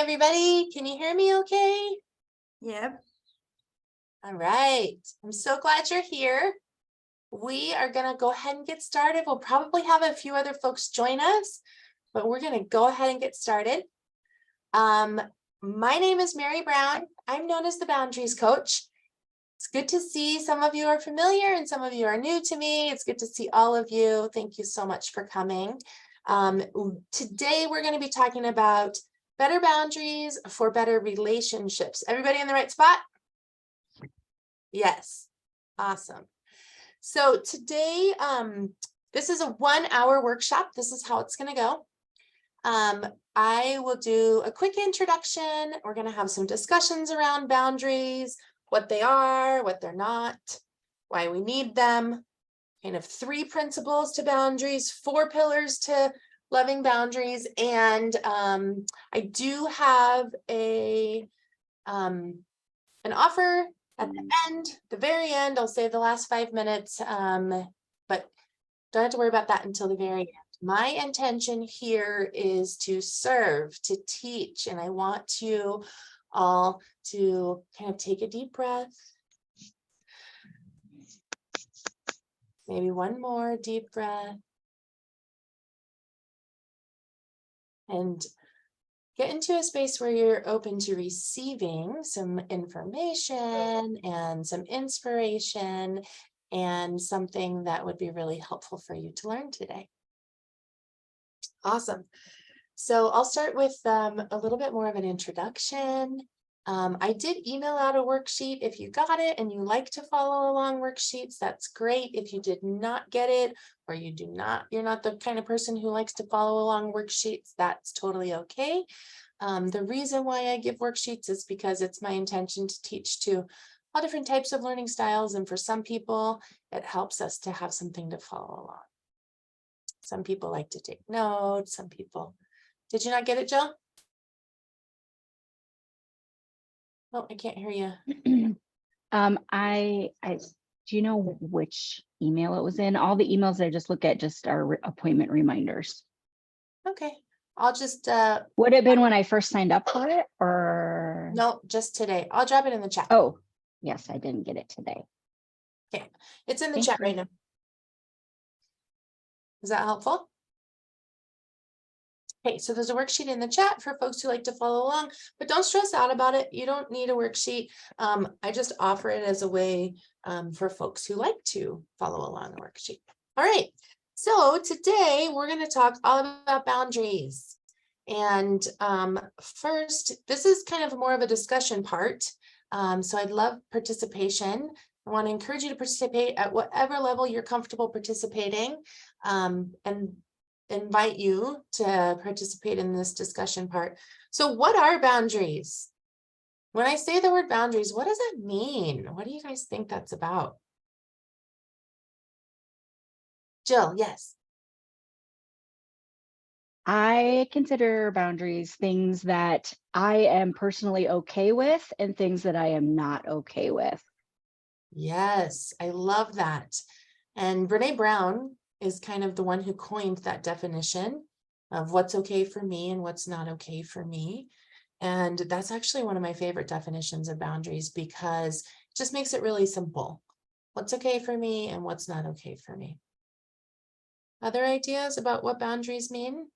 everybody. Can you hear me okay? Yep. All right. I'm so glad you're here. We are going to go ahead and get started. We'll probably have a few other folks join us, but we're going to go ahead and get started. My name is Mary Brown. I'm known as the Boundaries Coach. It's good to see some of you are familiar and some of you are new to me. It's good to see all of you. Thank you so much for coming. Today, we're going to be talking about better boundaries for better relationships. Everybody in the right spot? Yes. Awesome. So today, this is a 1-hour workshop. This is how it's going to go. I will do a quick introduction. We're going to have some discussions around boundaries, what they are, what they're not, why we need them, kind of 3 principles to boundaries, 4 pillars to loving boundaries. And I do have an offer at the end, the very end. I'll say the last 5 minutes, but don't have to worry about that until the very end. My intention here is to serve, to teach, and I want you all to kind of take a deep breath. Maybe one more deep breath. And get into a space where you're open to receiving some information and some inspiration and something that would be really helpful for you to learn today. Awesome. So I'll start with a little bit more of an introduction. I did email out a worksheet. If you got it and you like to follow along worksheets, that's great. If you did not get it, or you're not the kind of person who likes to follow along worksheets, that's totally okay. The reason why I give worksheets is because it's my intention to teach to all different types of learning styles. And for some people, it helps us to have something to follow along. Some people like to take notes. Some people, did you not get it, Jill? Oh, I can't hear you. Do you know which email it was in? All the emails I just look at just are appointment reminders. Okay, I'll just Would it have been when I first signed up for it, or no, just today. I'll drop it in the chat. Oh, yes, I didn't get it today. Okay, it's in the Thank chat you. right now. Is that helpful? Okay, so there's a worksheet in the chat for folks who like to follow along, but don't stress out about it. You don't need a worksheet. I just offer it as a way for folks who like to follow along the worksheet. All right, so today we're going to talk all about boundaries. And first, this is kind of more of a discussion part. So I'd love participation. I want to encourage you to participate at whatever level you're comfortable participating, and invite you to participate in this discussion part. So what are boundaries? When I say the word boundaries, what does that mean? What do you guys think that's about? Jill, yes. I consider boundaries things that I am personally okay with and things that I am not okay with. Yes, I love that. And Brene Brown is kind of the one who coined that definition of what's okay for me and what's not okay for me. And that's actually one of my favorite definitions of boundaries because it just makes it really simple. What's okay for me and what's not okay for me. Other ideas about what boundaries mean?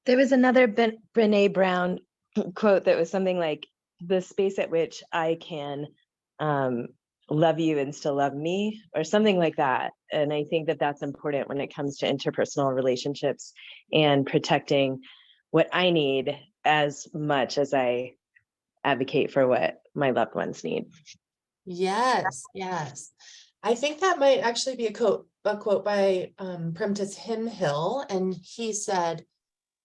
There was another Brene Brown quote that was something like, the space at which I can love you and still love me, or something like that. And I think that that's important when it comes to interpersonal relationships and protecting what I need as much as I advocate for what my loved ones need. Yes, yes. I think that might actually be a quote by Prentice Himhill, and he said,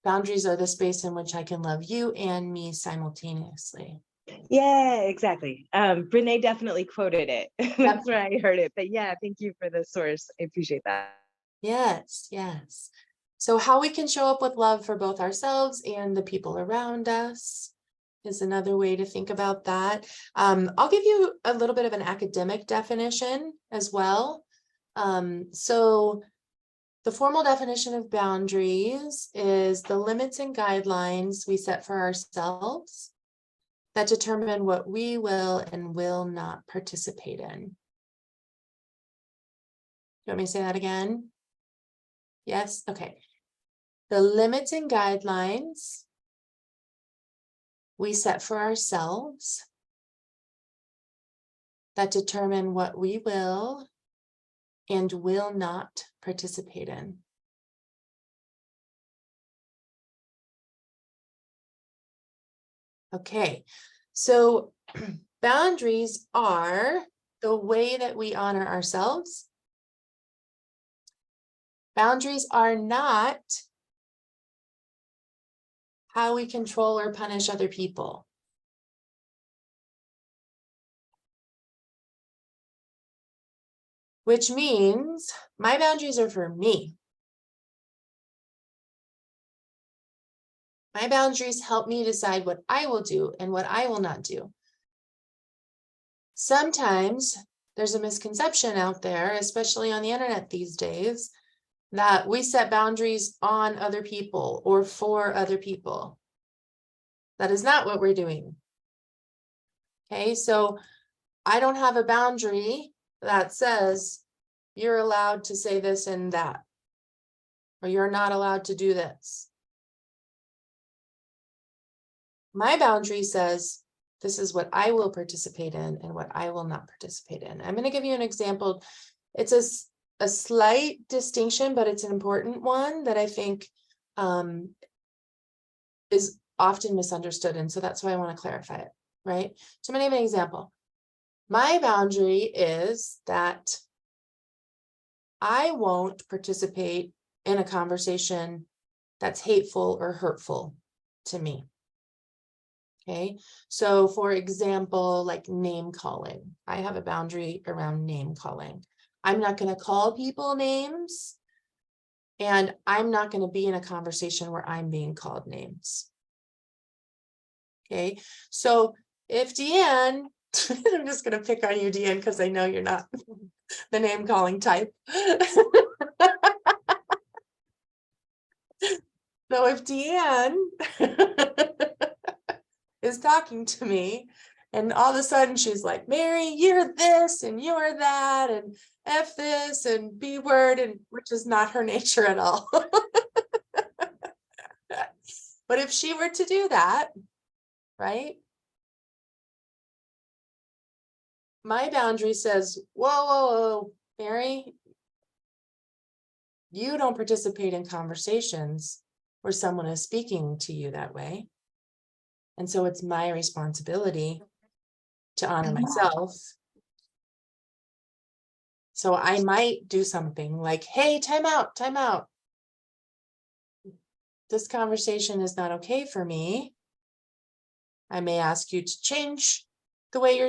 boundaries are the space in which I can love you and me simultaneously. Yeah, exactly. Brene definitely quoted it. That's where I heard it. But yeah, thank you for the source. I appreciate that. Yes, yes. So how we can show up with love for both ourselves and the people around us. is another way to think about that. I'll give you a little bit of an academic definition as well. So the formal definition of boundaries is the limits and guidelines we set for ourselves that determine what we will and will not participate in. You want me to say that again? Yes? Okay. The limits and guidelines we set for ourselves that determine what we will and will not participate in. Okay, so boundaries are the way that we honor ourselves. Boundaries are not how we control or punish other people. Which means my boundaries are for me. My boundaries help me decide what I will do and what I will not do. Sometimes there's a misconception out there, especially on the internet these days, that we set boundaries on other people or for other people. That is not what we're doing. Okay, so I don't have a boundary that says you're allowed to say this and that, or you're not allowed to do this. My boundary says this is what I will participate in and what I will not participate in. I'm going to give you an example. It's a slight distinction, but it's an important one that I think is often misunderstood. And so that's why I want to clarify it, right? So I'm going to give an example. My boundary is that I won't participate in a conversation that's hateful or hurtful to me. Okay, so for example, like name calling. I have a boundary around name calling. I'm not going to call people names, and I'm not going to be in a conversation where I'm being called names. Okay, so if Deanne, I'm just going to pick on you, Deanne, because I know you're not the name calling type. So if Deanne is talking to me and all of a sudden she's like, Mary, you're this and you're that and F this and B word, and which is not her nature at all. But if she were to do that, right? My boundary says, whoa, whoa, whoa, Mary, you don't participate in conversations where someone is speaking to you that way. And so it's my responsibility to honor myself. So I might do something like, hey, time out, time out. This conversation is not okay for me. I may ask you to change the way you're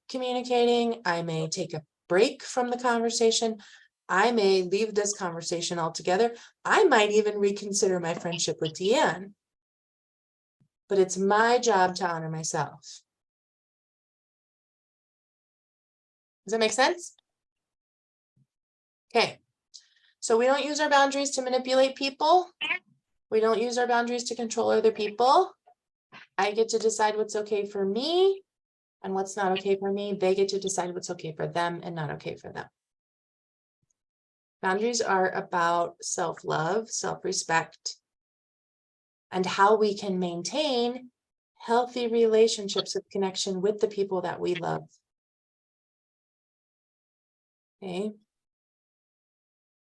communicating. I may take a break from the conversation. I may leave this conversation altogether. I might even reconsider my friendship with Deanne. But it's my job to honor myself. Does that make sense? Okay. So we don't use our boundaries to manipulate people. We don't use our boundaries to control other people. I get to decide what's okay for me and what's not okay for me. They get to decide what's okay for them and not okay for them. Boundaries are about self-love, self-respect, and how we can maintain healthy relationships of connection with the people that we love. Okay.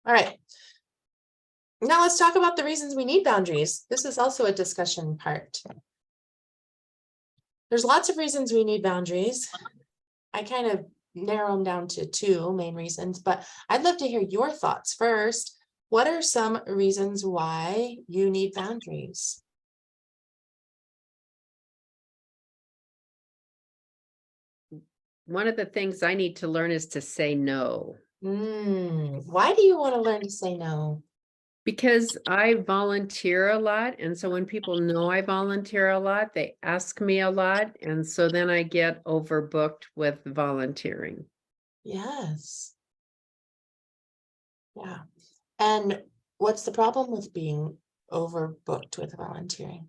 All right. Now let's talk about the reasons we need boundaries. This is also a discussion part. There's lots of reasons we need boundaries. I kind of narrow them down to two main reasons, but I'd love to hear your thoughts first. What are some reasons why you need boundaries? One of the things I need to learn is to say no. Why do you want to learn to say no? Because I volunteer a lot, and so when people know I volunteer a lot, they ask me a lot, and so then I get overbooked with volunteering. Yes. Yeah. And what's the problem with being overbooked with volunteering?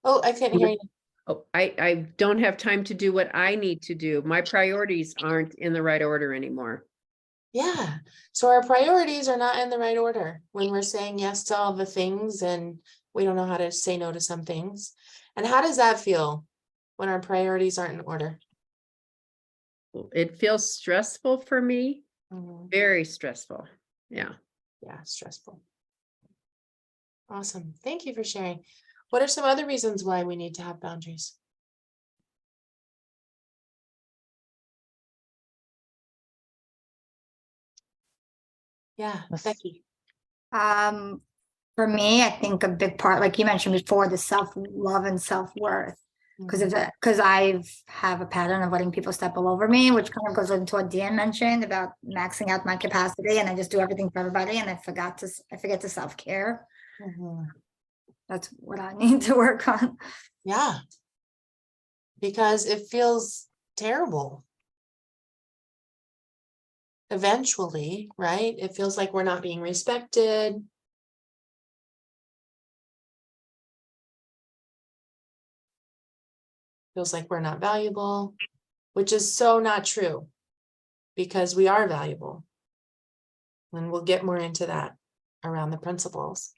Oh, I couldn't hear you. Oh, I don't have time to do what I need to do. My priorities aren't in the right order anymore. Yeah. So our priorities are not in the right order when we're saying yes to all the things and we don't know how to say no to some things. And how does that feel when our priorities aren't in order? It feels stressful for me, Mhm. very stressful. Yeah. Yeah, stressful. Awesome. Thank you for sharing. What are some other reasons why we need to have boundaries? Yeah, Yes. Becky. For me, I think a big part, like you mentioned before, the self-love and self-worth. Because I've have a pattern of letting people step all over me, which kind of goes into what Dan mentioned about maxing out my capacity, and I just do everything for everybody, and I forget to self-care. Mhm. That's what I need to work on. Yeah. Because it feels terrible. Eventually, right? It feels like we're not being respected. Feels like we're not valuable, which is so not true because we are valuable. And we'll get more into that around the principles.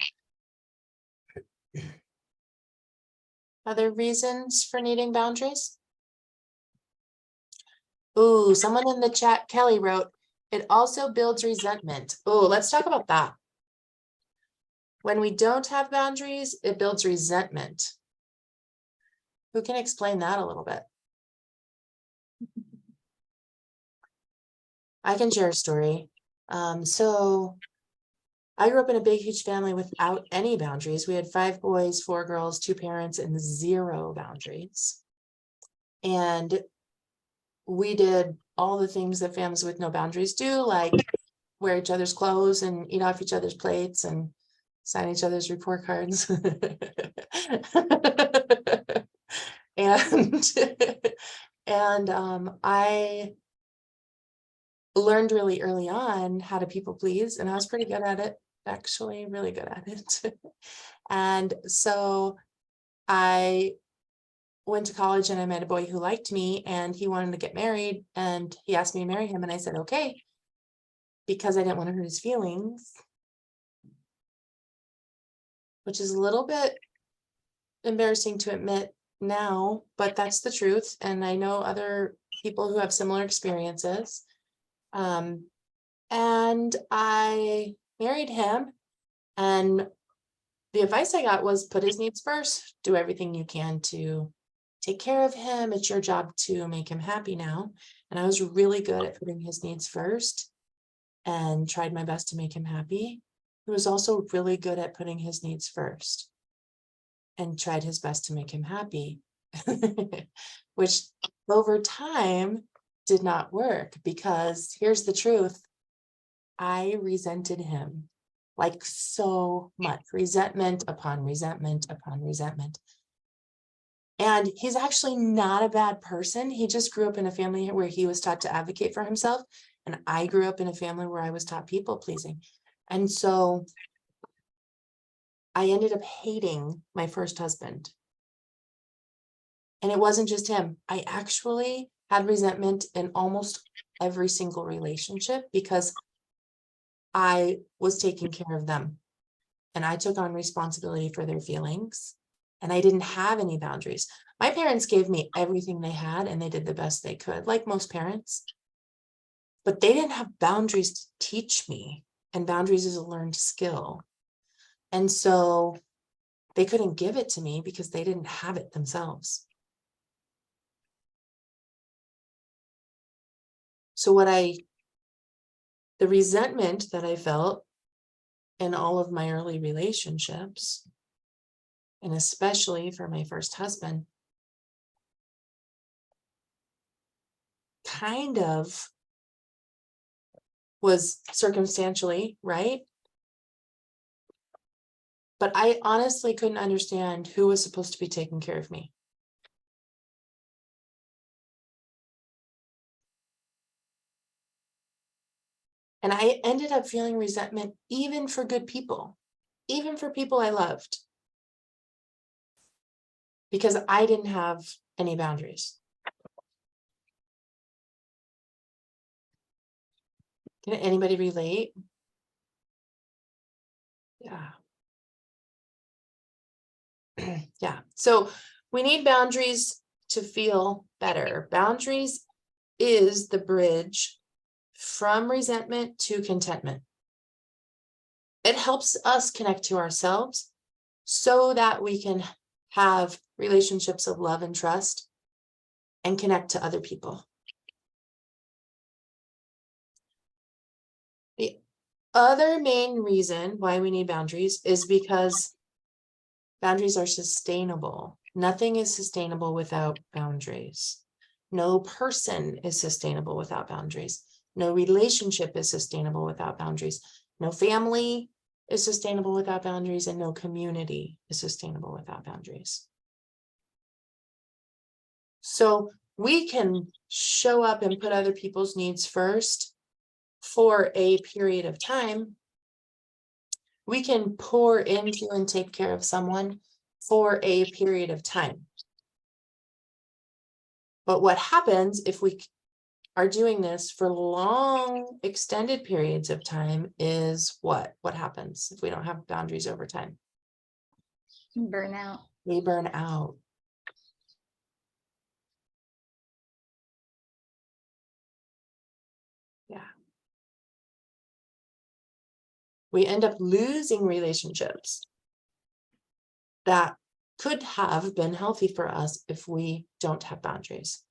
Other reasons for needing boundaries? Ooh, someone in the chat, Kelly wrote, it also builds resentment. Oh, let's talk about that. When we don't have boundaries, it builds resentment. Who can explain that a little bit? I can share a story. So I grew up in a big, huge family without any boundaries. We had 5 boys, 4 girls, 2 parents, and 0 boundaries. And we did all the things that families with no boundaries do, like wear each other's clothes and eat off each other's plates and sign each other's report cards. And I learned really early on how to people please, and I was pretty good at it, actually, really good at it. And so I went to college and I met a boy who liked me and he wanted to get married and he asked me to marry him and I said, okay, because I didn't want to hurt his feelings, which is a little bit embarrassing to admit now, but that's the truth. And I know other people who have similar experiences. And I married him, and the advice I got was put his needs first, do everything you can to take care of him. It's your job to make him happy now. And I was really good at putting his needs first and tried my best to make him happy. He was also really good at putting his needs first and tried his best to make him happy, which over time did not work because here's the truth. I resented him like so much, resentment upon resentment upon resentment. And he's actually not a bad person. He just grew up in a family where he was taught to advocate for himself. And I grew up in a family where I was taught people pleasing. And so I ended up hating my first husband. And it wasn't just him. I actually had resentment in almost every single relationship because I was taking care of them and I took on responsibility for their feelings and I didn't have any boundaries. My parents gave me everything they had and they did the best they could, like most parents, but they didn't have boundaries to teach me, and boundaries is a learned skill. And so they couldn't give it to me because they didn't have it themselves. So the resentment that I felt in all of my early relationships, and especially for my first husband, kind of was circumstantially, right? But I honestly couldn't understand who was supposed to be taking care of me. And I ended up feeling resentment even for good people, even for people I loved, because I didn't have any boundaries. Can anybody relate? Yeah. Yeah. So we need boundaries to feel better. Boundaries is the bridge from resentment to contentment. It helps us connect to ourselves so that we can have relationships of love and trust and connect to other people. The other main reason why we need boundaries is because boundaries are sustainable. Nothing is sustainable without boundaries. No person is sustainable without boundaries. No relationship is sustainable without boundaries. No family is sustainable without boundaries, and no community is sustainable without boundaries. So we can show up and put other people's needs first for a period of time. We can pour into and take care of someone for a period of time. But what happens if we are doing this for long, extended periods of time is what? What happens if we don't have boundaries over time? Burnout. We burn out. Yeah. We end up losing relationships that could have been healthy for us if we don't have boundaries.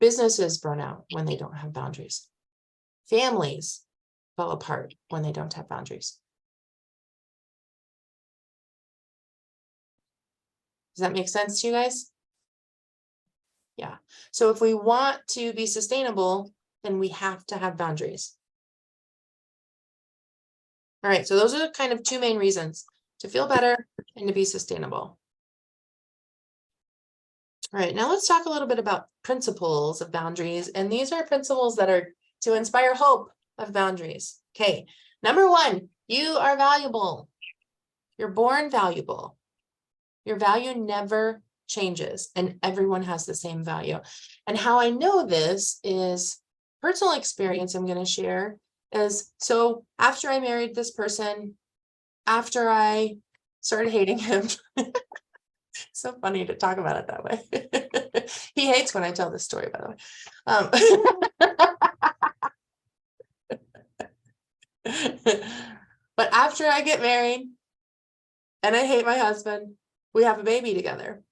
Businesses burn out when they don't have boundaries. Families fall apart when they don't have boundaries. Does that make sense to you guys? Yeah. So if we want to be sustainable, then we have to have boundaries. All right. So those are kind of two main reasons: to feel better and to be sustainable. All right. Now let's talk a little bit about principles of boundaries. And these are principles that are to inspire hope of boundaries. Okay. Number one, you are valuable. You're born valuable. Your value never changes, and everyone has the same value. And how I know this is personal experience I'm going to share is, so after I married this person, after I started hating him, so funny to talk about it that way. He hates when I tell this story, by the way. But after I get married and I hate my husband, we have a baby together.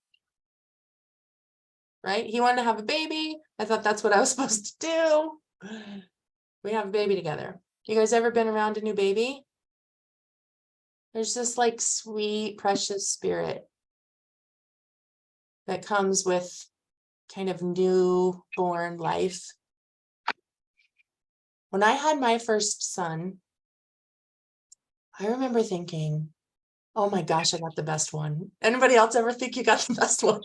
Right? He wanted to have a baby. I thought that's what I was supposed to do. We have a baby together. You guys ever been around a new baby? There's this like sweet, precious spirit that comes with kind of newborn life. When I had my first son, I remember thinking, oh my gosh, I got the best one. Anybody else ever think you got the best one?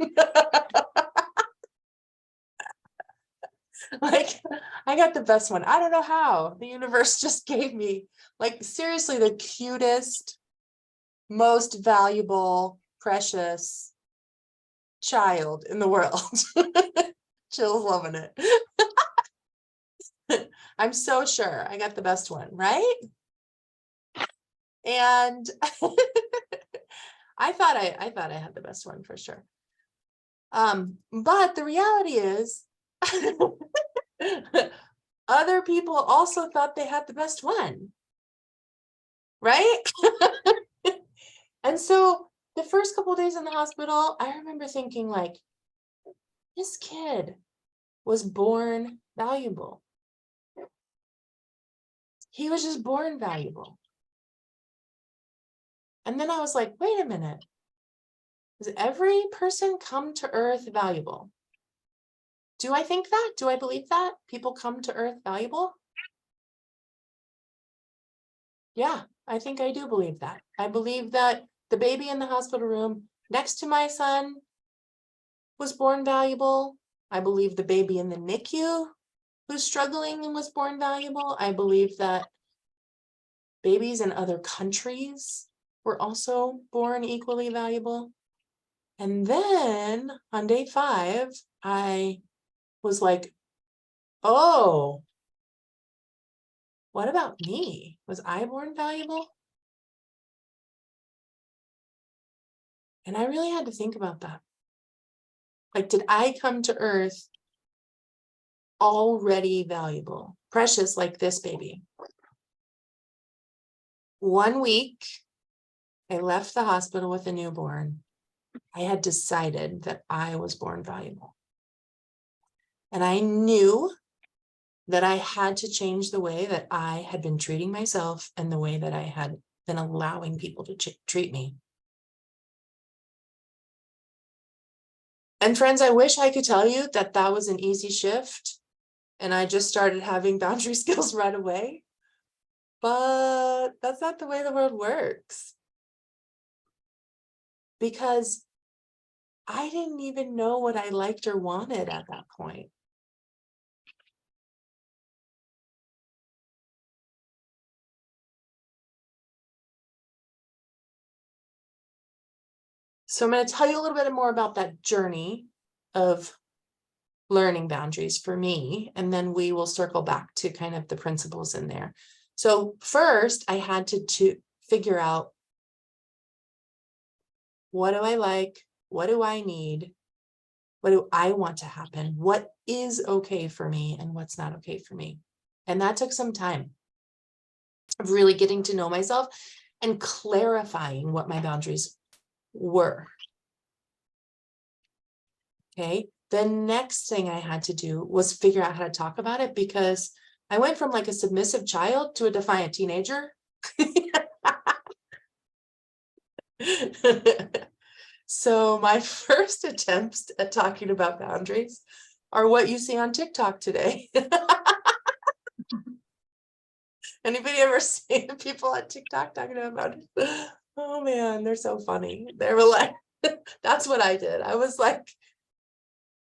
Like, I got the best one. I don't know how. The universe just gave me, like, seriously, the cutest, most valuable, precious child in the world. Jill's loving it. I'm so sure I got the best one, right? And I thought I had the best one for sure. But the reality is other people also thought they had the best one, right? And so the first couple of days in the hospital, I remember thinking, like, this kid was born valuable. He was just born valuable. And then I was like, wait a minute. Does every person come to earth valuable? Do I think that? Do I believe that people come to earth valuable? Yeah, I think I do believe that. I believe that the baby in the hospital room next to my son was born valuable. I believe the baby in the NICU who's struggling and was born valuable. I believe that babies in other countries were also born equally valuable. And then on day 5, I was like, oh, what about me? Was I born valuable? And I really had to think about that. Like, did I come to earth already valuable, precious like this baby? 1 week, I left the hospital with a newborn. I had decided that I was born valuable. And I knew that I had to change the way that I had been treating myself and the way that I had been allowing people to treat me. And friends, I wish I could tell you that that was an easy shift and I just started having boundary skills right away. But that's not the way the world works. Because I didn't even know what I liked or wanted at that point. So I'm going to tell you a little bit more about that journey of learning boundaries for me, and then we will circle back to kind of the principles in there. So first, I had to figure out, what do I like? What do I need? What do I want to happen? What is okay for me and what's not okay for me? And that took some time of really getting to know myself and clarifying what my boundaries were. Okay. The next thing I had to do was figure out how to talk about it, because I went from like a submissive child to a defiant teenager. So my first attempts at talking about boundaries are what you see on TikTok today. Anybody ever seen people on TikTok talking about boundaries? Oh man, they're so funny. They were like, that's what I did. I was like,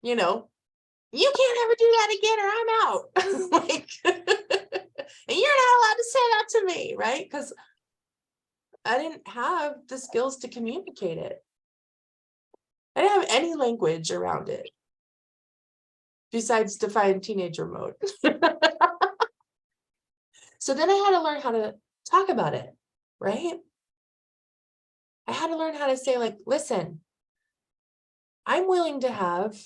you can't ever do that again or I'm out. Like, and you're not allowed to say that to me, right? Because I didn't have the skills to communicate it. I didn't have any language around it besides defiant teenager mode. So then I had to learn how to talk about it, right? I had to learn how to say, like, listen, I'm willing to have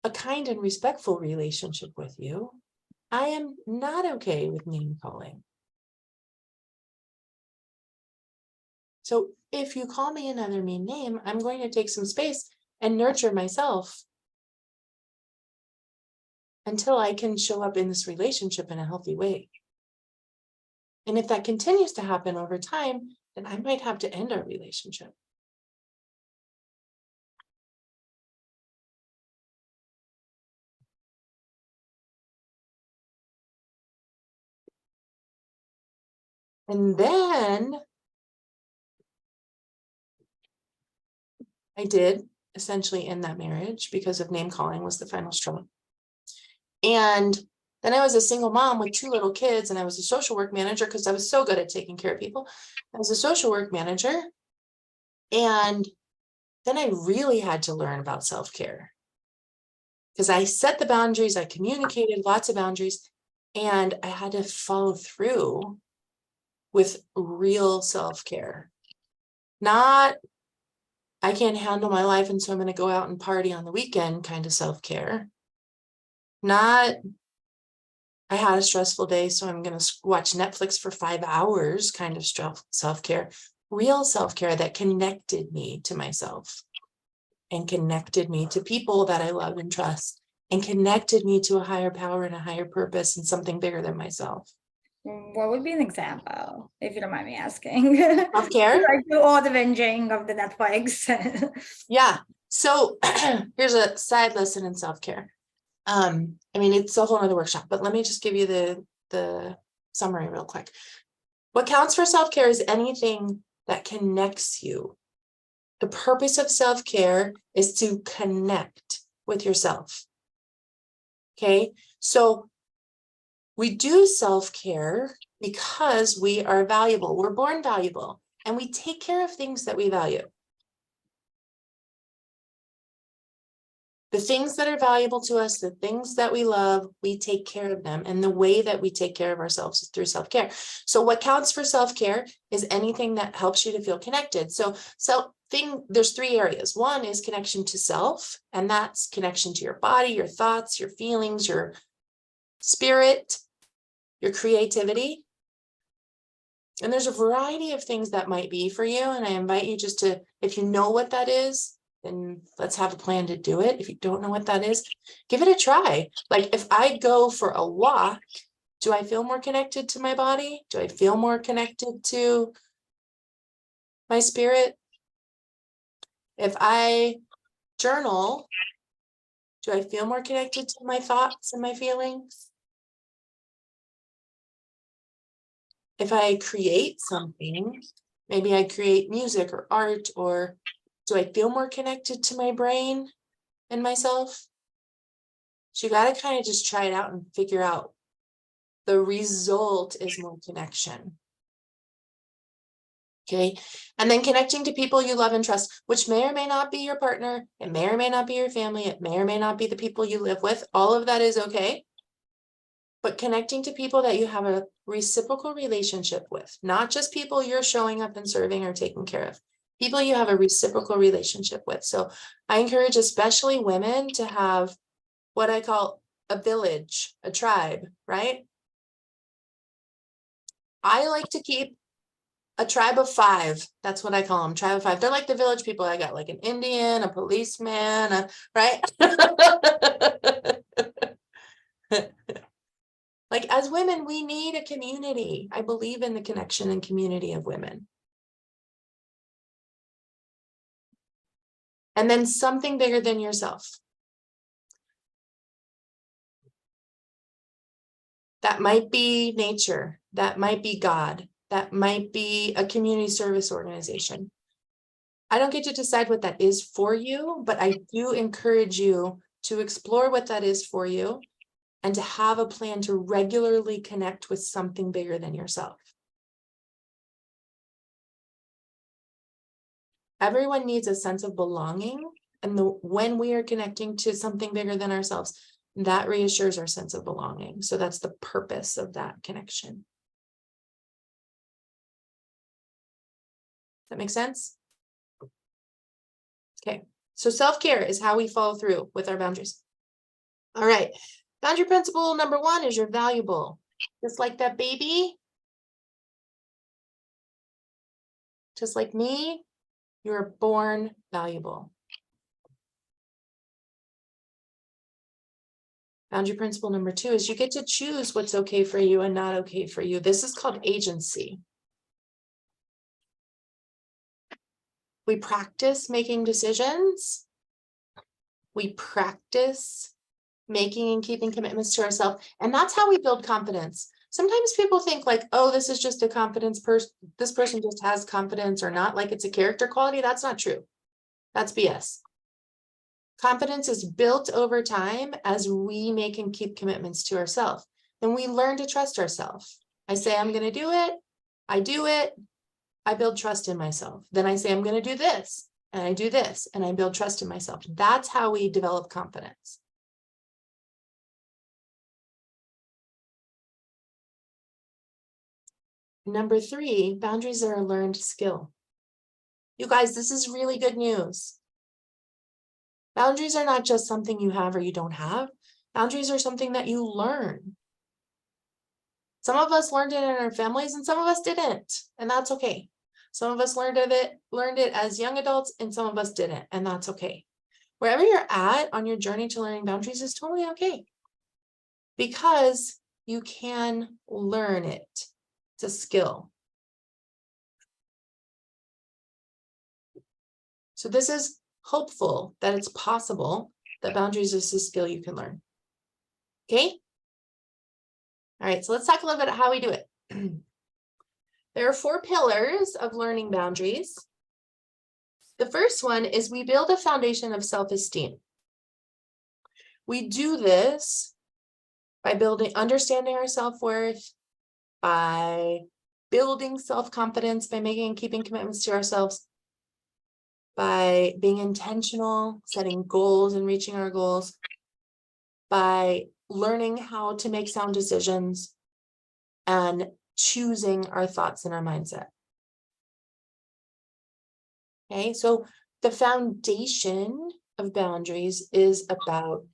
a kind and respectful relationship with you. I am not okay with name calling. So if you call me another mean name, I'm going to take some space and nurture myself until I can show up in this relationship in a healthy way. And if that continues to happen over time, then I might have to end our relationship. And then I did essentially end that marriage because of name calling was the final straw. And then I was a single mom with 2 little kids, and I was a social work manager because I was so good at taking care of people. I was a social work manager. And then I really had to learn about self-care, because I set the boundaries, I communicated lots of boundaries, and I had to follow through with real self-care. Not, I can't handle my life and so I'm going to go out and party on the weekend kind of self-care. Not, I had a stressful day, so I'm going to watch Netflix for 5 hours kind of self-care. Real self-care that connected me to myself and connected me to people that I love and trust and connected me to a higher power and a higher purpose and something bigger than myself. What would be an example, if you don't mind me asking? Self-care? I do all the binging of the Netflix. Yeah, so here's a side lesson in self-care. I mean, it's a whole nother workshop, but let me just give you the summary real quick. What counts for self-care is anything that connects you. The purpose of self-care is to connect with yourself. Okay, so we do self-care because we are valuable. We're born valuable, and we take care of things that we value. The things that are valuable to us, the things that we love, we take care of them. And the way that we take care of ourselves is through self-care. So what counts for self-care is anything that helps you to feel connected. So there's 3 areas. One is connection to self, and that's connection to your body, your thoughts, your feelings, your spirit, your creativity. And there's a variety of things that might be for you. And I invite you just to, if you know what that is, then let's have a plan to do it. If you don't know what that is, give it a try. Like if I go for a walk, do I feel more connected to my body? Do I feel more connected to my spirit? If I journal, do I feel more connected to my thoughts and my feelings? If I create something, maybe I create music or art, or do I feel more connected to my brain and myself? So you got to kind of just try it out and figure out. The result is more connection. Okay. And then connecting to people you love and trust, which may or may not be your partner. It may or may not be your family. It may or may not be the people you live with. All of that is okay. But connecting to people that you have a reciprocal relationship with, not just people you're showing up and serving or taking care of, people you have a reciprocal relationship with. So I encourage especially women to have what I call a village, a tribe, right? I like to keep a tribe of 5. That's what I call them, tribe of 5. They're like the village people. I got like an Indian, a policeman, right? Like as women, we need a community. I believe in the connection and community of women. And then something bigger than yourself. That might be nature. That might be God. That might be a community service organization. I don't get to decide what that is for you, but I do encourage you to explore what that is for you and to have a plan to regularly connect with something bigger than yourself. Everyone needs a sense of belonging, and when we are connecting to something bigger than ourselves, that reassures our sense of belonging. So that's the purpose of that connection. That makes sense? Okay, so self-care is how we follow through with our boundaries. All right, boundary principle number 1 is you're valuable. Just like that baby, just like me, you're born valuable. Boundary principle number 2 is you get to choose what's okay for you and not okay for you. This is called agency. We practice making decisions. We practice making and keeping commitments to ourselves. And that's how we build confidence. Sometimes people think like, oh, this is just a confidence person. This person just has confidence or not, like it's a character quality. That's not true. That's BS. Confidence is built over time as we make and keep commitments to ourselves. And we learn to trust ourselves. I say, I'm going to do it. I do it. I build trust in myself. Then I say, I'm going to do this, and I do this, and I build trust in myself. That's how we develop confidence. Number 3, boundaries are a learned skill. You guys, this is really good news. Boundaries are not just something you have or you don't have. Boundaries are something that you learn. Some of us learned it in our families and some of us didn't, and that's okay. Some of us learned it as young adults, and some of us didn't, and that's okay. Wherever you're at on your journey to learning boundaries is totally okay. Because you can learn it. It's a skill. So this is hopeful that it's possible that boundaries is a skill you can learn. Okay? All right, so let's talk a little bit about how we do it. There are 4 pillars of learning boundaries. The first one is we build a foundation of self-esteem. We do this by understanding our self-worth, by building self-confidence, by making and keeping commitments to ourselves, by being intentional, setting goals and reaching our goals, by learning how to make sound decisions, and choosing our thoughts and our mindset. Okay, so the foundation of boundaries is about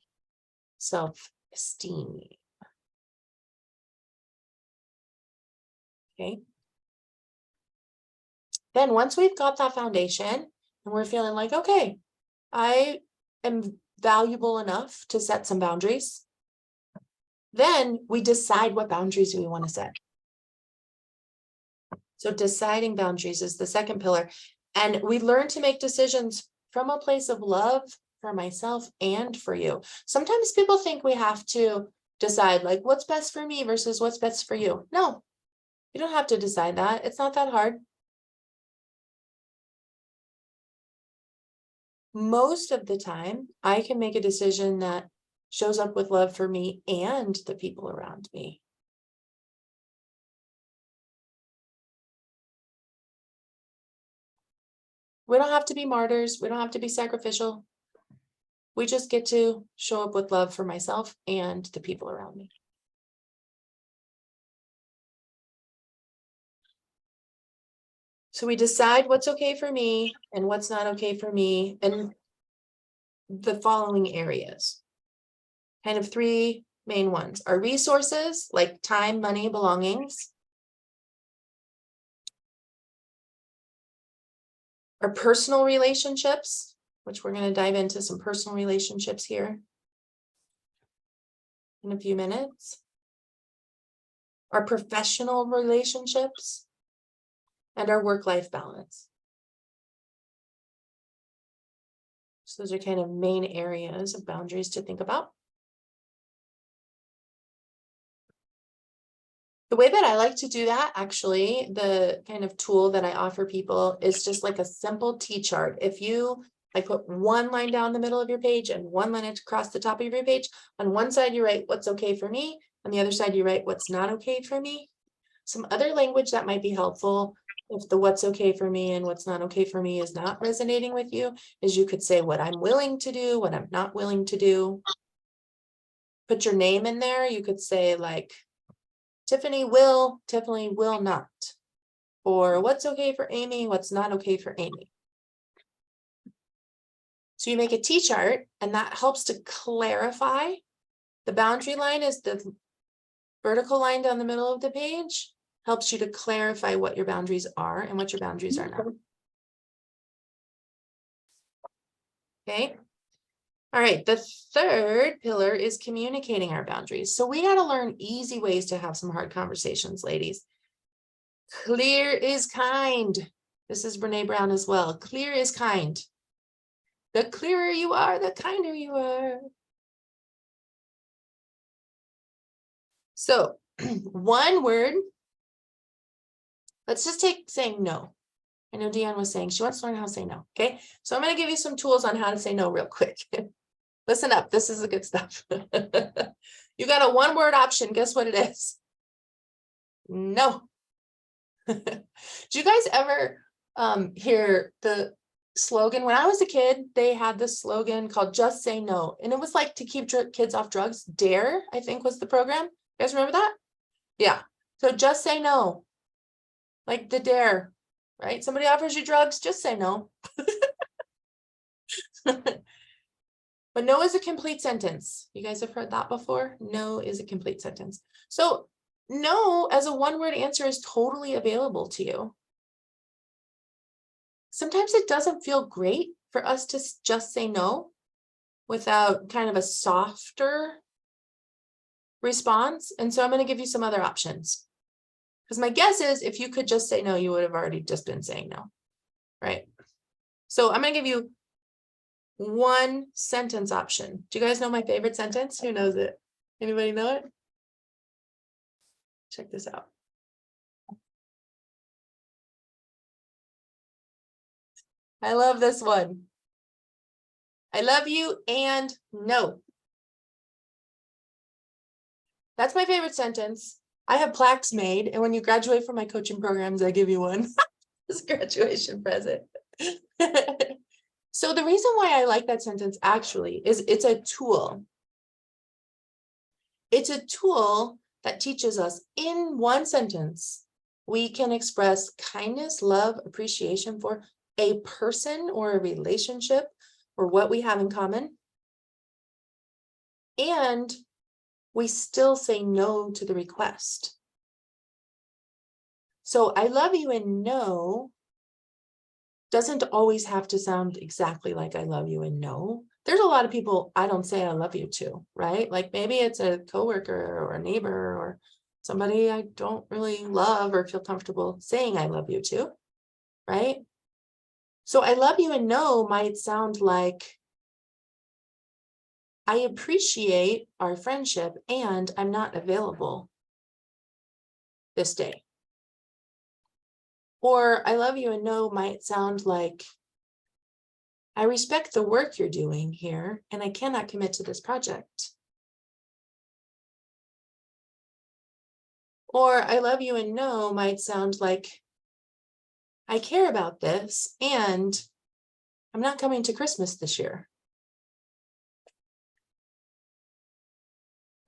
self-esteem. Okay. Then once we've got that foundation and we're feeling like, okay, I am valuable enough to set some boundaries, then we decide what boundaries we want to set. So deciding boundaries is the second pillar. And we learn to make decisions from a place of love for myself and for you. Sometimes people think we have to decide like what's best for me versus what's best for you. No, you don't have to decide that. It's not that hard. Most of the time, I can make a decision that shows up with love for me and the people around me. We don't have to be martyrs. We don't have to be sacrificial. We just get to show up with love for myself and the people around me. So we decide what's okay for me and what's not okay for me in the following areas. Kind of 3 main ones. Our resources like time, money, belongings. Our personal relationships, which we're going to dive into some personal relationships here in a few minutes. Our professional relationships and our work-life balance. So those are kind of main areas of boundaries to think about. The way that I like to do that, actually, the kind of tool that I offer people is just like a simple T-chart. If you like put 1 line down the middle of your page and 1 line across the top of your page, on one side you write what's okay for me, on the other side you write what's not okay for me. Some other language that might be helpful if the what's okay for me and what's not okay for me is not resonating with you, is you could say what I'm willing to do, what I'm not willing to do. Put your name in there. You could say like, Tiffany will not. Or what's okay for Amy, what's not okay for Amy. So you make a T-chart and that helps to clarify. The boundary line is the vertical line down the middle of the page, helps you to clarify what your boundaries are and what your boundaries are not. Okay. All right, the third pillar is communicating our boundaries. So we got to learn easy ways to have some hard conversations, ladies. Clear is kind. This is Brene Brown as well. Clear is kind. The clearer you are, the kinder you are. So 1 word. Let's just take saying no. I know Deanne was saying she wants to learn how to say no. Okay, so I'm going to give you some tools on how to say no real quick. Listen up. This is the good stuff. You got a 1-word option. Guess what it is? No. Do you guys ever hear the slogan? When I was a kid, they had this slogan called "Just Say No," and it was like to keep kids off drugs. DARE, I think, was the program. You guys remember that? Yeah. So just say no. Like the DARE, right? Somebody offers you drugs, just say no. But no is a complete sentence. You guys have heard that before? No is a complete sentence. So no as a 1-word answer is totally available to you. Sometimes it doesn't feel great for us to just say no without kind of a softer response. And so I'm going to give you some other options. Because my guess is if you could just say no, you would have already just been saying no. Right. So I'm going to give you one sentence option. Do you guys know my favorite sentence? Who knows it? Anybody know it? Check this out. I love this one. I love you and no. That's my favorite sentence. I have plaques made, and when you graduate from my coaching programs, I give you one as a graduation present. So the reason why I like that sentence actually is it's a tool. It's a tool that teaches us in one sentence, we can express kindness, love, appreciation for a person or a relationship or what we have in common. And we still say no to the request. So I love you and no doesn't always have to sound exactly like I love you and no. There's a lot of people I don't say I love you to, right? Like maybe it's a coworker or a neighbor or somebody I don't really love or feel comfortable saying I love you to, right? So I love you and no might sound like I appreciate our friendship and I'm not available this day. Or I love you and no might sound like I respect the work you're doing here and I cannot commit to this project. Or I love you and no might sound like I care about this and I'm not coming to Christmas this year.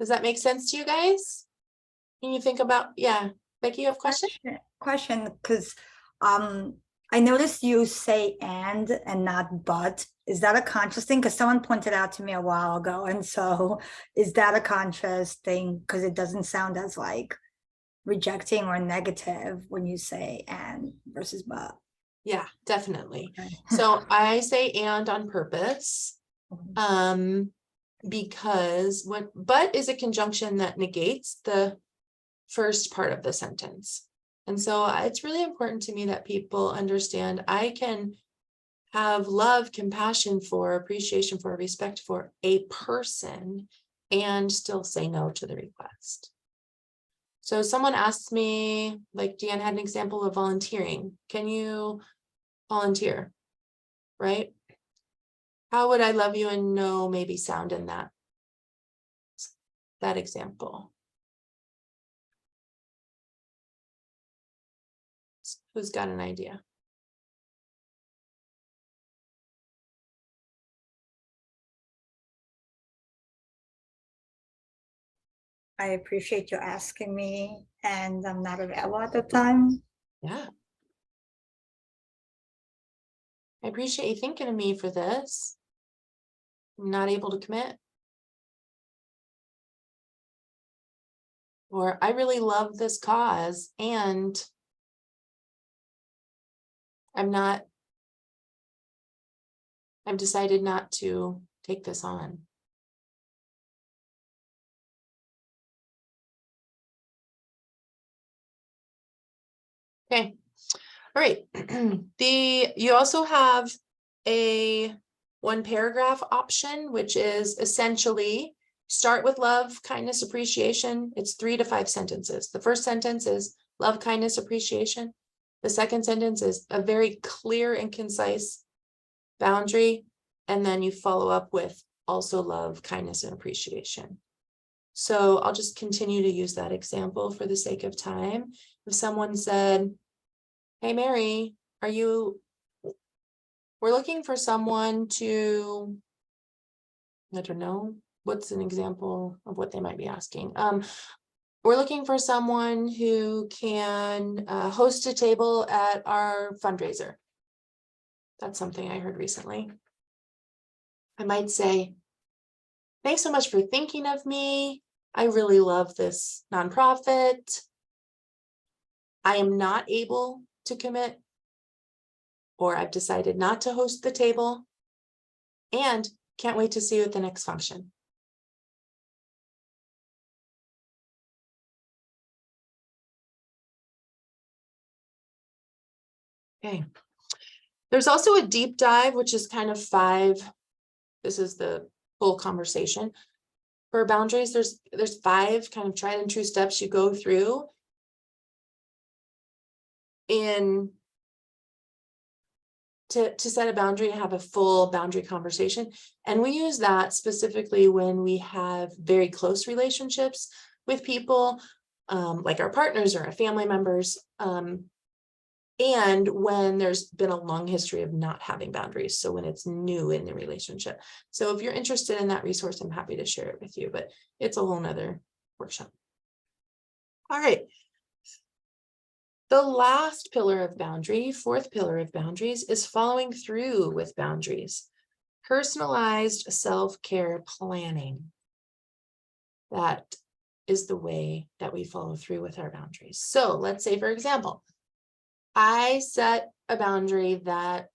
Does that make sense to you guys? Can you think about, yeah, Becky, you have a question? Question, because I noticed you say and not but. Is that a conscious thing? Because someone pointed out to me a while ago. And so is that a conscious thing? Because it doesn't sound as like rejecting or negative when you say and versus but. Yeah, definitely. Okay. So I say and on purpose. Because when but is a conjunction that negates the first part of the sentence. And so it's really important to me that people understand I can have love, compassion for, appreciation for, respect for a person and still say no to the request. So someone asked me, like Deanne had an example of volunteering. Can you volunteer? Right? How would I love you and no maybe sound in that example? Who's got an idea? I appreciate you asking me, and I'm not available at the time. Yeah. I appreciate you thinking of me for this. I'm not able to commit. Or I really love this cause and I've decided not to take this on. Okay. All right. You also have a one paragraph option, which is essentially start with love, kindness, appreciation. It's 3 to 5 sentences. The first sentence is love, kindness, appreciation. The second sentence is a very clear and concise boundary. And then you follow up with also love, kindness, and appreciation. So I'll just continue to use that example for the sake of time. If someone said, hey, Mary, we're looking for someone to, I don't know, what's an example of what they might be asking? We're looking for someone who can host a table at our fundraiser. That's something I heard recently. I might say, thanks so much for thinking of me. I really love this nonprofit. I am not able to commit, or I've decided not to host the table, and can't wait to see you at the next function. Okay. There's also a deep dive, which is kind of 5. This is the full conversation. For boundaries, there's 5 kind of tried and true steps you go through to set a boundary and have a full boundary conversation. And we use that specifically when we have very close relationships with people, like our partners or our family members, and when there's been a long history of not having boundaries. So when it's new in the relationship. So if you're interested in that resource, I'm happy to share it with you, but it's a whole nother workshop. All right. The last pillar of boundary, 4th pillar of boundaries, is following through with boundaries. Personalized self-care planning. That is the way that we follow through with our boundaries. So let's say, for example, I set a boundary that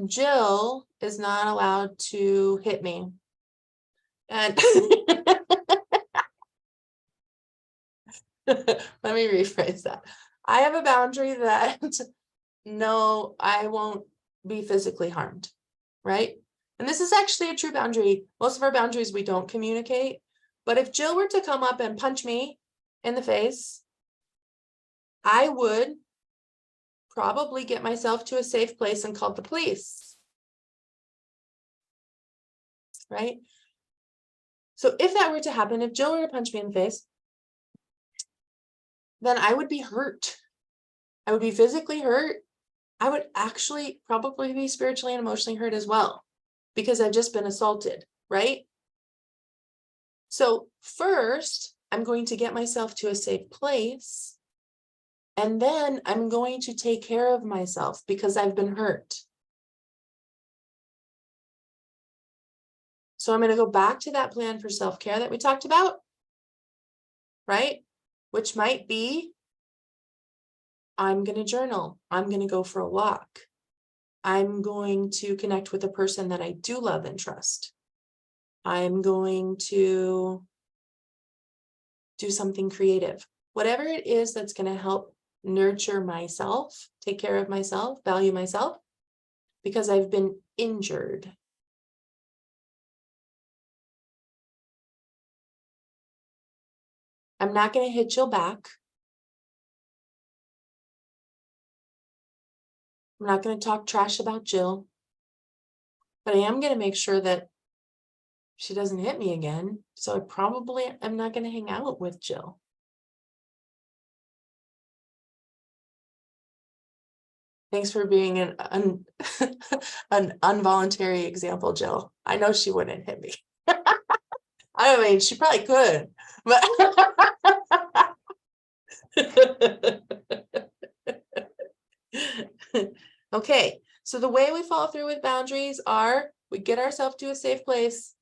Jill is not allowed to hit me. And let me rephrase that. I have a boundary that no, I won't be physically harmed, right? And this is actually a true boundary. Most of our boundaries we don't communicate. But if Jill were to come up and punch me in the face, I would probably get myself to a safe place and call the police. Right? So if that were to happen, if Jill were to punch me in the face, then I would be hurt. I would be physically hurt. I would actually probably be spiritually and emotionally hurt as well, because I've just been assaulted, right? So first, I'm going to get myself to a safe place, and then I'm going to take care of myself because I've been hurt. So I'm going to go back to that plan for self-care that we talked about, right? Which might be, I'm going to journal. I'm going to go for a walk. I'm going to connect with a person that I do love and trust. I'm going to do something creative. Whatever it is that's going to help nurture myself, take care of myself, value myself, because I've been injured. I'm not going to hit Jill back. I'm not going to talk trash about Jill, but I am going to make sure that she doesn't hit me again. So I probably am not going to hang out with Jill. Thanks for being an involuntary example, Jill. I know she wouldn't hit me. I mean, she probably could, but okay. So the way we follow through with boundaries are we get ourselves to a safe place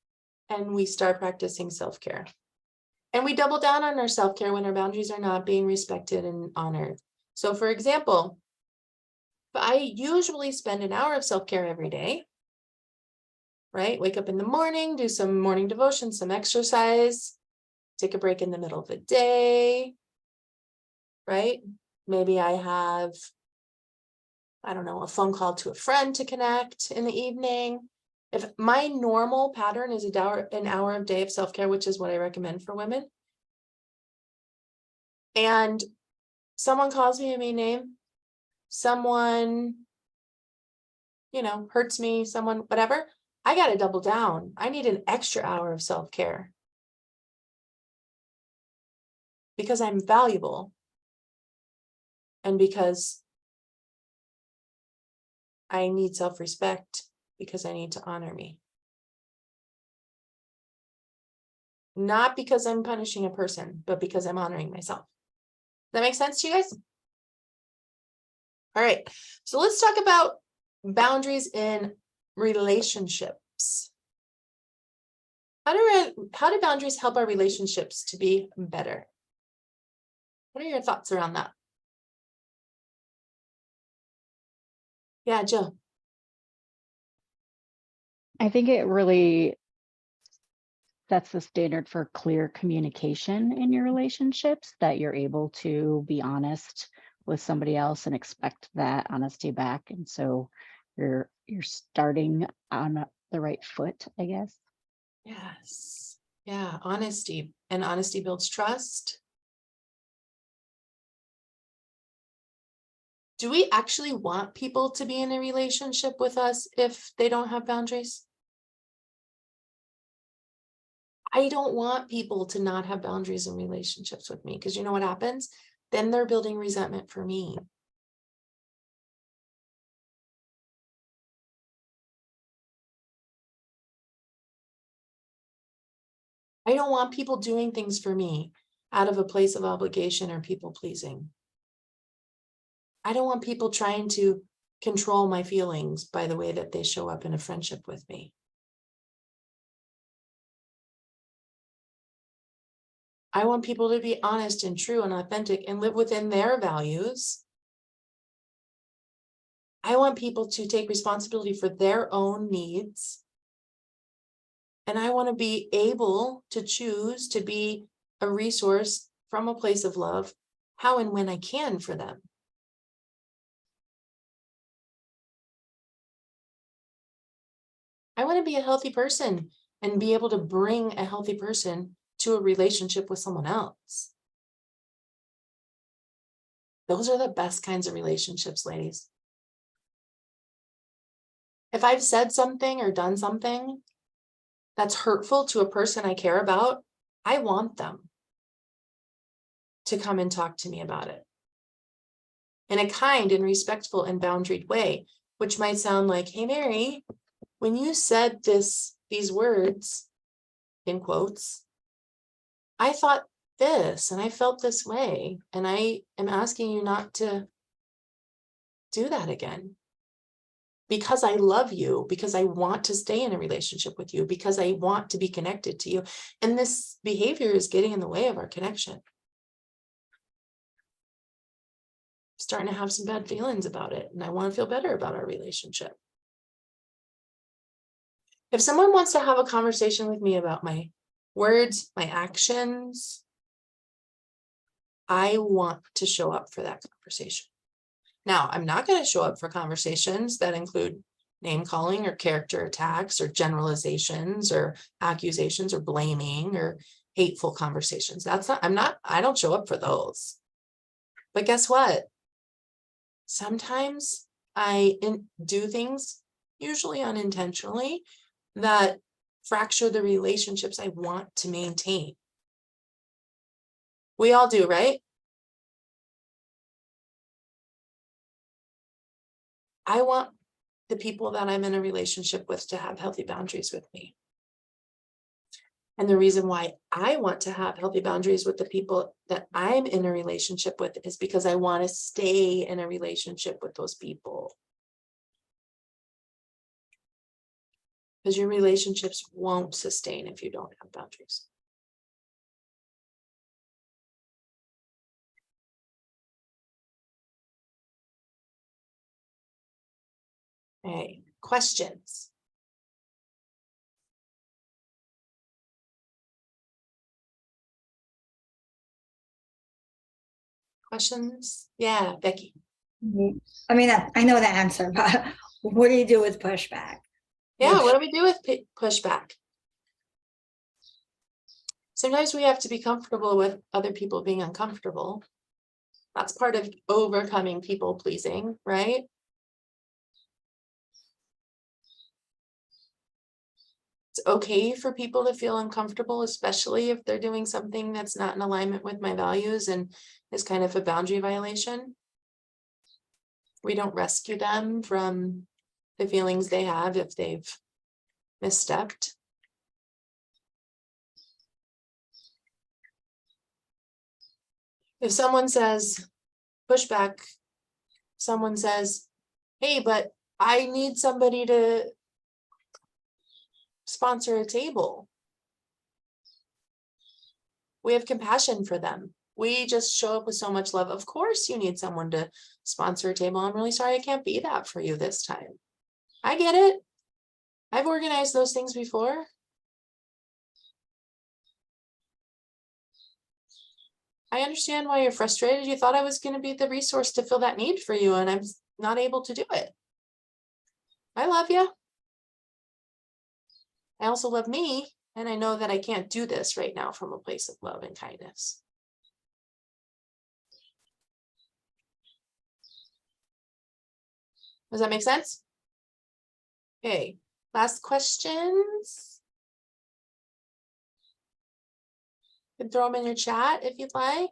and we start practicing self-care. And we double down on our self-care when our boundaries are not being respected and honored. So for example, I usually spend an hour of self-care every day, right? Wake up in the morning, do some morning devotion, some exercise, take a break in the middle of the day, right? Maybe I have, I don't know, a phone call to a friend to connect in the evening. If my normal pattern is an hour of day of self-care, which is what I recommend for women, and someone calls me a mean name, someone, hurts me, someone, whatever, I got to double down. I need an extra hour of self-care because I'm valuable and because I need self-respect, because I need to honor me. Not because I'm punishing a person, but because I'm honoring myself. Does that make sense to you guys? All right, so let's talk about boundaries in relationships. How do boundaries help our relationships to be better? What are your thoughts around that? Yeah, Jill. I think it really sets the standard for clear communication in your relationships, that you're able to be honest with somebody else and expect that honesty back. And so you're starting on the right foot, I guess. Yes. Yeah, honesty, and honesty builds trust. Do we actually want people to be in a relationship with us if they don't have boundaries? I don't want people to not have boundaries in relationships with me, because you know what happens? Then they're building resentment for me. I don't want people doing things for me out of a place of obligation or people pleasing. I don't want people trying to control my feelings by the way that they show up in a friendship with me. I want people to be honest and true and authentic and live within their values. I want people to take responsibility for their own needs. And I want to be able to choose to be a resource from a place of love, how and when I can for them. I want to be a healthy person and be able to bring a healthy person to a relationship with someone else. Those are the best kinds of relationships, ladies. If I've said something or done something that's hurtful to a person I care about, I want them to come and talk to me about it in a kind and respectful and boundaried way, which might sound like, hey, Mary, when you said these words, in quotes, I thought this and I felt this way, and I am asking you not to do that again. Because I love you, because I want to stay in a relationship with you, because I want to be connected to you. And this behavior is getting in the way of our connection. Starting to have some bad feelings about it, and I want to feel better about our relationship. If someone wants to have a conversation with me about my words, my actions, I want to show up for that conversation. Now, I'm not going to show up for conversations that include name calling or character attacks or generalizations or accusations or blaming or hateful conversations. I don't show up for those. But guess what? Sometimes I do things, usually unintentionally, that fracture the relationships I want to maintain. We all do, right? I want the people that I'm in a relationship with to have healthy boundaries with me. And the reason why I want to have healthy boundaries with the people that I'm in a relationship with is because I want to stay in a relationship with those people. Because your relationships won't sustain if you don't have boundaries. Okay, questions? Questions? Yeah, Becky. I mean, I know the answer, but what do you do with pushback? Yeah, what do we do with pushback? Sometimes we have to be comfortable with other people being uncomfortable. That's part of overcoming people pleasing, right? It's okay for people to feel uncomfortable, especially if they're doing something that's not in alignment with my values and is kind of a boundary violation. We don't rescue them from the feelings they have if they've misstepped. If someone says pushback, someone says, hey, but I need somebody to sponsor a table. We have compassion for them. We just show up with so much love. Of course you need someone to sponsor a table. I'm really sorry I can't be that for you this time. I get it. I've organized those things before. I understand why you're frustrated. You thought I was going to be the resource to fill that need for you, and I'm not able to do it. I love you. I also love me, and I know that I can't do this right now from a place of love and kindness. Does that make sense? Okay, last questions. You can throw them in your chat if you'd like.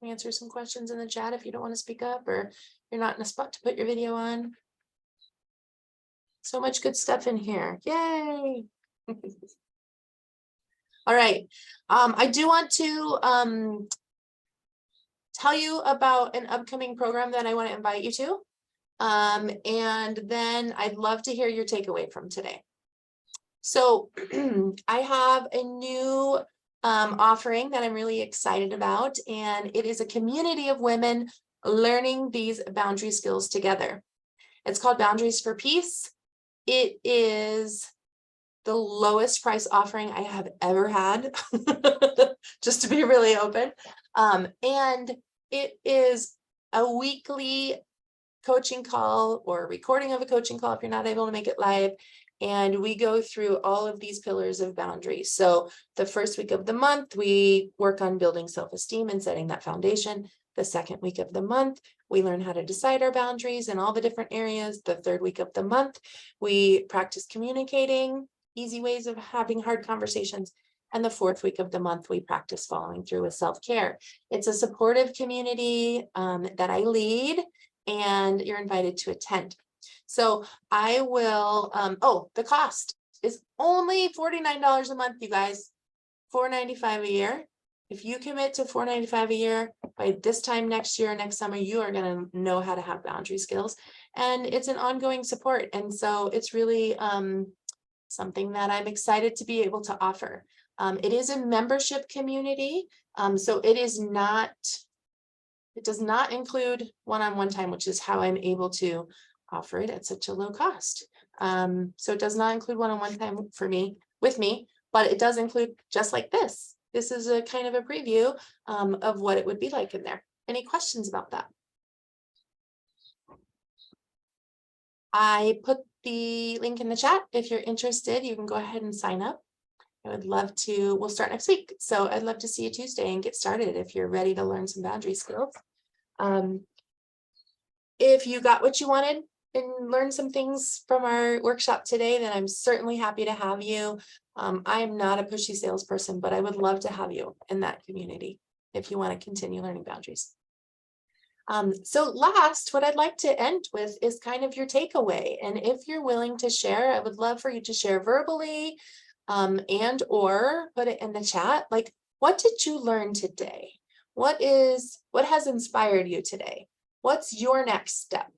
Answer some questions in the chat if you don't want to speak up or you're not in a spot to put your video on. So much good stuff in here. Yay. All right. I do want to tell you about an upcoming program that I want to invite you to. And then I'd love to hear your takeaway from today. So I have a new offering that I'm really excited about, and it is a community of women learning these boundary skills together. It's called Boundaries for Peace. It is the lowest price offering I have ever had, just to be really open. And it is a weekly coaching call or recording of a coaching call if you're not able to make it live. And we go through all of these pillars of boundaries. So the first week of the month, we work on building self-esteem and setting that foundation. The second week of the month, we learn how to decide our boundaries in all the different areas. The third week of the month, we practice communicating, easy ways of having hard conversations. And the fourth week of the month, we practice following through with self-care. It's a supportive community that I lead, and you're invited to attend. So I will, the cost is only $49 a month, you guys, $4.95 a year. If you commit to $4.95 a year, by this time next year, next summer, you are going to know how to have boundary skills. And it's an ongoing support. And so it's really something that I'm excited to be able to offer. It is a membership community. So it does not include one-on-one time, which is how I'm able to offer it at such a low cost. So it does not include one-on-one time with me, but it does include just like this. This is a kind of a preview of what it would be like in there. Any questions about that? I put the link in the chat. If you're interested, you can go ahead and sign up. I would love to, we'll start next week. So I'd love to see you Tuesday and get started if you're ready to learn some boundary skills. If you got what you wanted and learned some things from our workshop today, then I'm certainly happy to have you. I am not a pushy salesperson, but I would love to have you in that community if you want to continue learning boundaries. So last, what I'd like to end with is kind of your takeaway. And if you're willing to share, I would love for you to share verbally and or put it in the chat. Like, what did you learn today? What has inspired you today? What's your next step?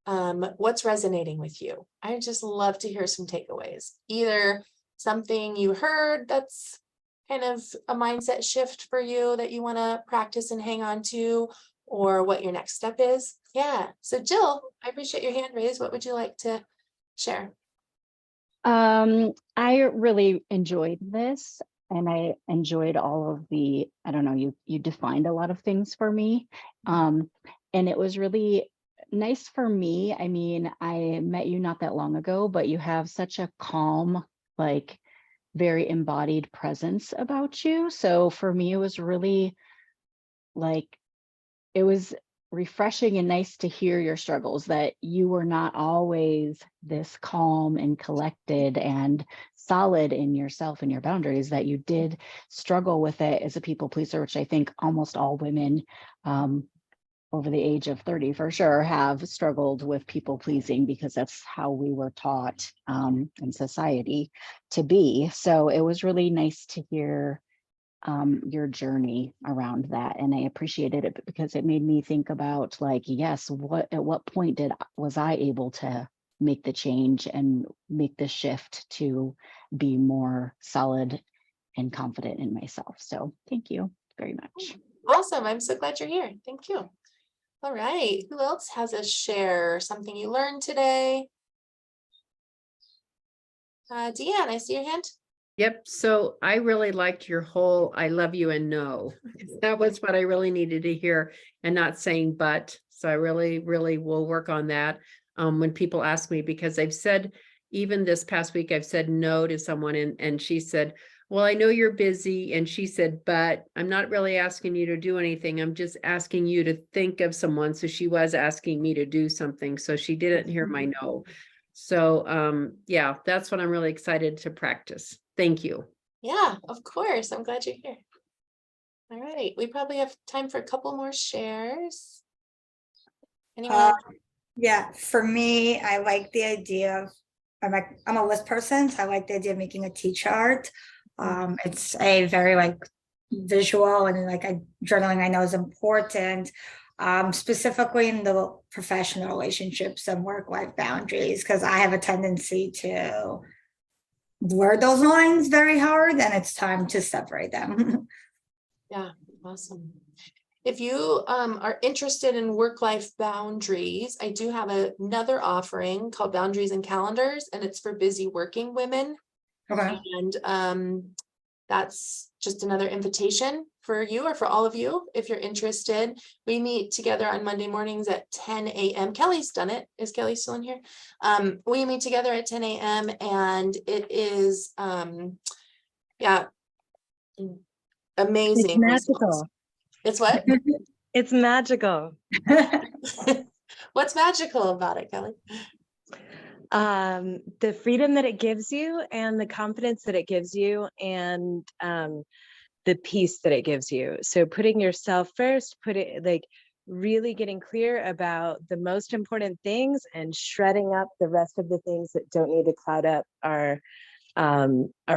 What's resonating with you? I just love to hear some takeaways. Either something you heard that's kind of a mindset shift for you that you want to practice and hang on to, or what your next step is. Yeah. So Jill, I appreciate your hand raised. What would you like to share? I really enjoyed this, and I enjoyed all of the, I don't know, you defined a lot of things for me. And it was really nice for me. I mean, I met you not that long ago, but you have such a calm, like very embodied presence about you. So for me, it was really like, it was refreshing and nice to hear your struggles, that you were not always this calm and collected and solid in yourself and your boundaries, that you did struggle with it as a people pleaser, which I think almost all women over the age of 30 for sure have struggled with people pleasing, because that's how we were taught in society to be. So it was really nice to hear your journey around that, and I appreciated it because it made me think about, like, yes, at what point was I able to make the change and make the shift to be more solid and confident in myself. So thank you very much. Awesome. I'm so glad you're here. Thank you. All right. Who else has a share? Something you learned today? Deanne, I see your hand. Yep, so I really liked your whole I love you and no. That was what I really needed to hear and not saying but. So I really, really will work on that when people ask me, because I've said, even this past week, I've said no to someone and she said, well, I know you're busy. And she said, but I'm not really asking you to do anything. I'm just asking you to think of someone. So she was asking me to do something. So she didn't hear my no. So yeah, that's what I'm really excited to practice. Thank you. Yeah, of course. I'm glad you're here. All right, we probably have time for a couple more shares. Anyone else? Yeah, for me, I like the idea of, I'm a list person, so I like the idea of making a T-chart. It's a very like visual, and like journaling I know is important. Specifically in the professional relationships and work-life boundaries, because I have a tendency to blur those lines very hard, and it's time to separate them. Yeah, awesome. If you are interested in work-life boundaries, I do have another offering called Boundaries and Calendars, and it's for busy working women. Okay. And that's just another invitation for you or for all of you. If you're interested, we meet together on Monday mornings at 10 a.m. Kelly's done it. Is Kelly still in here? We meet together at 10 a.m. and it is, yeah, amazing. It's magical. It's what? It's magical. What's magical about it, Kelly? The freedom that it gives you and the confidence that it gives you and the peace that it gives you. So putting yourself first, really getting clear about the most important things and shredding up the rest of the things that don't need to cloud up our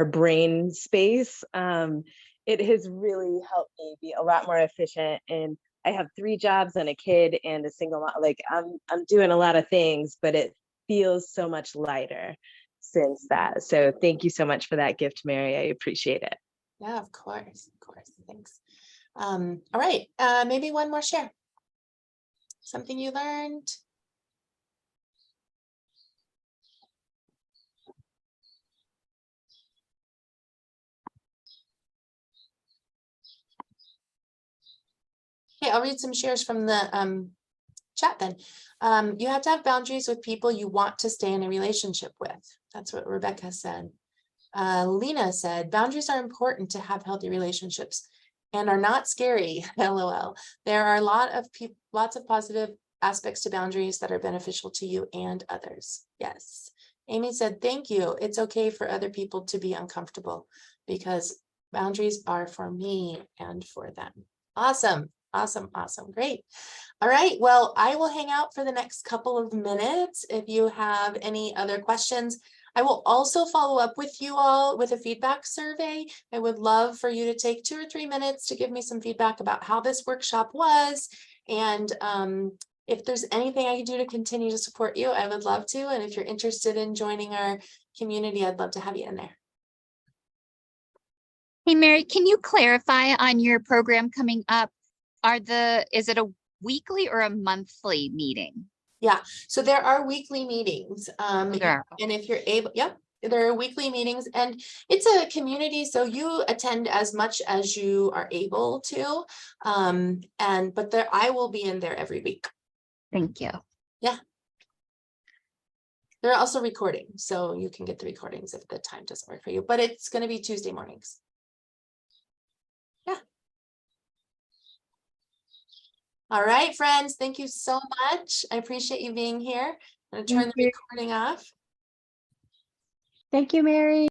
brain space. It has really helped me be a lot more efficient. And I have 3 jobs and a kid and a single mom. Like I'm doing a lot of things, but it feels so much lighter since that. So thank you so much for that gift, Mary. I appreciate it. Yeah, of course. Thanks. All right, maybe one more share. Something you learned. Okay, I'll read some shares from the chat then. You have to have boundaries with people you want to stay in a relationship with. That's what Rebecca said. Lena said, boundaries are important to have healthy relationships and are not scary. LOL. There are lots of positive aspects to boundaries that are beneficial to you and others. Yes. Amy said, thank you. It's okay for other people to be uncomfortable because boundaries are for me and for them. Awesome. Great. All right. Well, I will hang out for the next couple of minutes. If you have any other questions, I will also follow up with you all with a feedback survey. I would love for you to take 2 or 3 minutes to give me some feedback about how this workshop was. And if there's anything I can do to continue to support you, I would love to. And if you're interested in joining our community, I'd love to have you in there. Hey, Mary, can you clarify on your program coming up? Is it a weekly or a monthly meeting? Yeah, so there are weekly meetings. There. And if you're able, yep, there are weekly meetings and it's a community. So you attend as much as you are able to. But I will be in there every week. Thank you. Yeah. There are also recordings, so you can get the recordings if the time doesn't work for you, but it's going to be Tuesday mornings. Yeah. All right, friends, thank you so much. I appreciate you being here. I'm going to turn the recording off. Thank you, Mary.